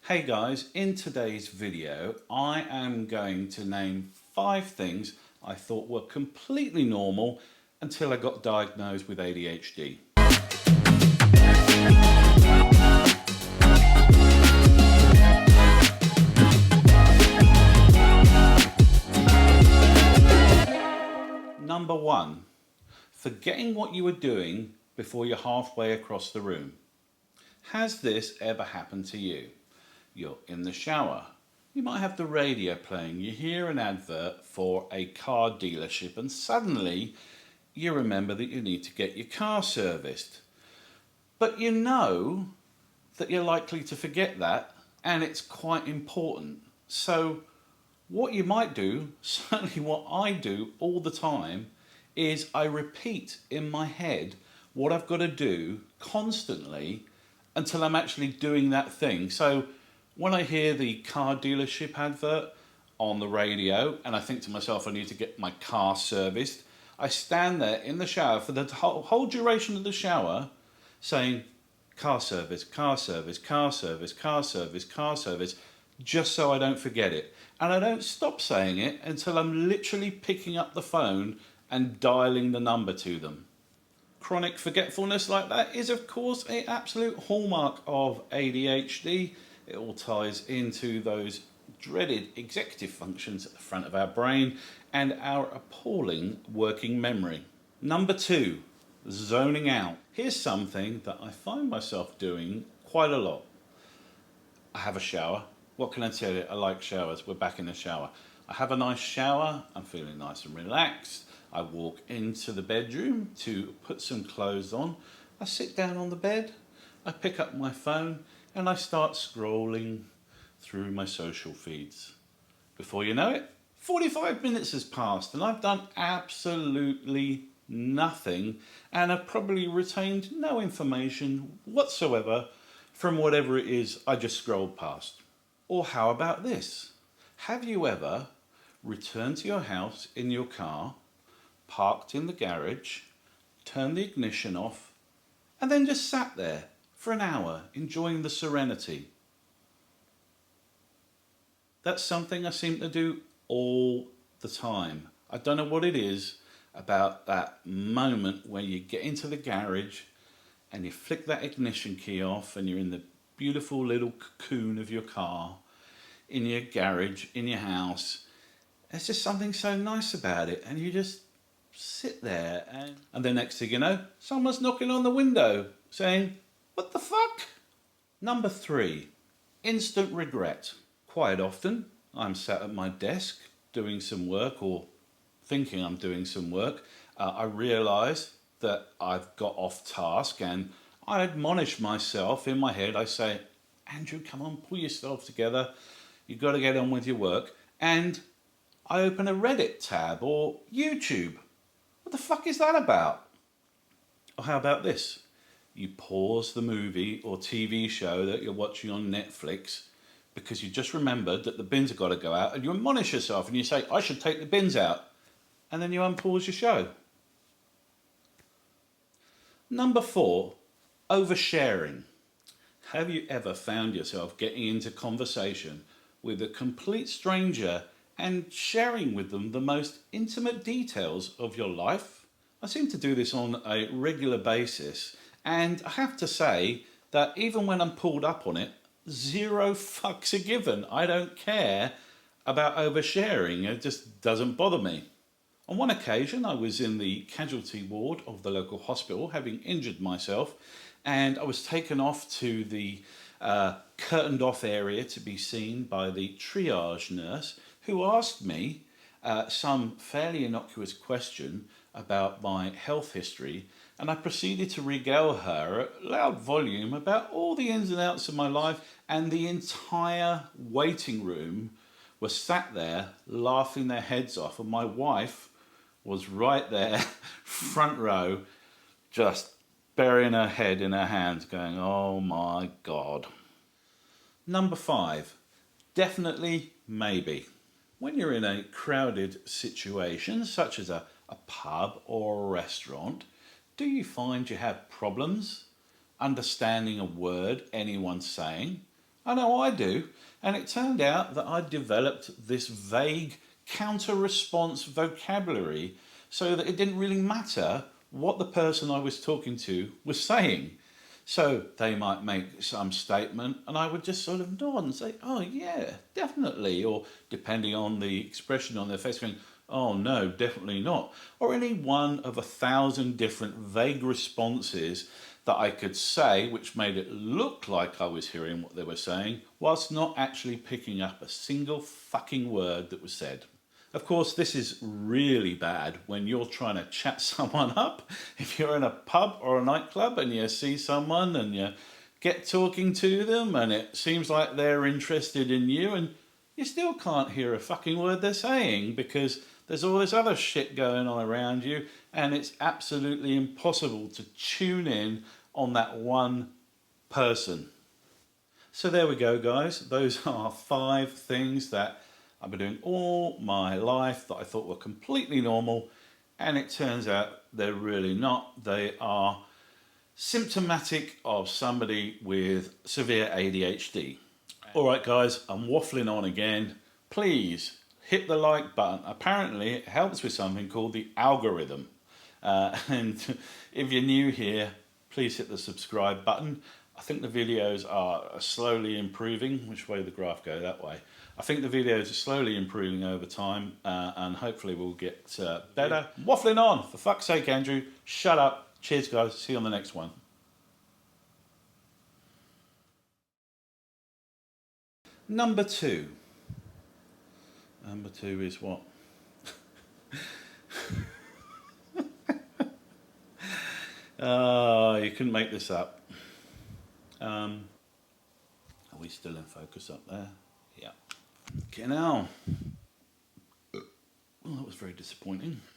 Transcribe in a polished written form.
Hey guys, in today's video I am going to name 5 things I thought were completely normal until I got diagnosed with ADHD. Number 1. Forgetting what you were doing before you're halfway across the room. Has this ever happened to you? You're in the shower. You might have the radio playing. You hear an advert for a car dealership and suddenly you remember that you need to get your car serviced. But you know that you're likely to forget that and it's quite important. So what you might do, certainly what I do all the time, is I repeat in my head what I've got to do constantly until I'm actually doing that thing. So when I hear the car dealership advert on the radio and I think to myself I need to get my car serviced, I stand there in the shower for the whole duration of the shower saying car service, car service, car service, car service, car service, just so I don't forget it. And I don't stop saying it until I'm literally picking up the phone and dialing the number to them. Chronic forgetfulness like that is of course an absolute hallmark of ADHD. It all ties into those dreaded executive functions at the front of our brain and our appalling working memory. Number 2, zoning out. Here's something that I find myself doing quite a lot. I have a shower. What can I tell you? I like showers. We're back in the shower. I have a nice shower. I'm feeling nice and relaxed. I walk into the bedroom to put some clothes on. I sit down on the bed. I pick up my phone and I start scrolling through my social feeds. Before you know it, 45 minutes has passed and I've done absolutely nothing and I've probably retained no information whatsoever from whatever it is I just scrolled past. Or how about this? Have you ever returned to your house in your car, parked in the garage, turned the ignition off, and then just sat there for an hour enjoying the serenity? That's something I seem to do all the time. I don't know what it is about that moment when you get into the garage and you flick that ignition key off and you're in the beautiful little cocoon of your car, in your garage, in your house. There's just something so nice about it and you just sit there and the next thing you know, someone's knocking on the window saying, "What the fuck?" Number 3, instant regret. Quite often I'm sat at my desk doing some work or thinking I'm doing some work. I realise that I've got off task and I admonish myself in my head. I say, "Andrew, come on, pull yourself together. You've got to get on with your work." And I open a Reddit tab or YouTube. What the fuck is that about? Or how about this? You pause the movie or TV show that you're watching on Netflix because you just remembered that the bins have got to go out and you admonish yourself and you say, "I should take the bins out." And then you unpause your show. Number 4, oversharing. Have you ever found yourself getting into conversation with a complete stranger and sharing with them the most intimate details of your life? I seem to do this on a regular basis, and I have to say that even when I'm pulled up on it, 0 fucks are given. I don't care about oversharing. It just doesn't bother me. On one occasion, I was in the casualty ward of the local hospital, having injured myself, and I was taken off to the curtained off area to be seen by the triage nurse, who asked me some fairly innocuous question about my health history, and I proceeded to regale her at loud volume about all the ins and outs of my life, and the entire waiting room was sat there laughing their heads off, and my wife was right there, front row, just burying her head in her hands, going, "Oh my God." Number 5, definitely maybe. When you're in a crowded situation, such as a pub or a restaurant, do you find you have problems understanding a word anyone's saying? I know I do. And it turned out that I developed this vague counter-response vocabulary so that it didn't really matter what the person I was talking to was saying. So they might make some statement and I would just sort of nod and say, oh yeah, definitely. Or depending on the expression on their face, going, oh no, definitely not. Or any one of 1,000 different vague responses that I could say, which made it look like I was hearing what they were saying, whilst not actually picking up a single fucking word that was said. Of course, this is really bad when you're trying to chat someone up. If you're in a pub or a nightclub and you see someone and you get talking to them and it seems like they're interested in you and you still can't hear a fucking word they're saying because there's all this other shit going on around you and it's absolutely impossible to tune in on that one person. So there we go, guys. Those are 5 things that I've been doing all my life that I thought were completely normal, and it turns out they're really not. They are symptomatic of somebody with severe ADHD. All right, guys, I'm waffling on again. Please hit the like button. Apparently, it helps with something called the algorithm. And if you're new here, please hit the subscribe button. I think the videos are slowly improving. Which way the graph go? That way. I think the videos are slowly improving over time, and hopefully we'll get better. Waffling on, for fuck's sake, Andrew. Shut up. Cheers, guys. See you on the next one. Number 2. Number 2 is what? You couldn't make this up. Are we still in focus up there? Yeah. Okay, now. Well, that was very disappointing.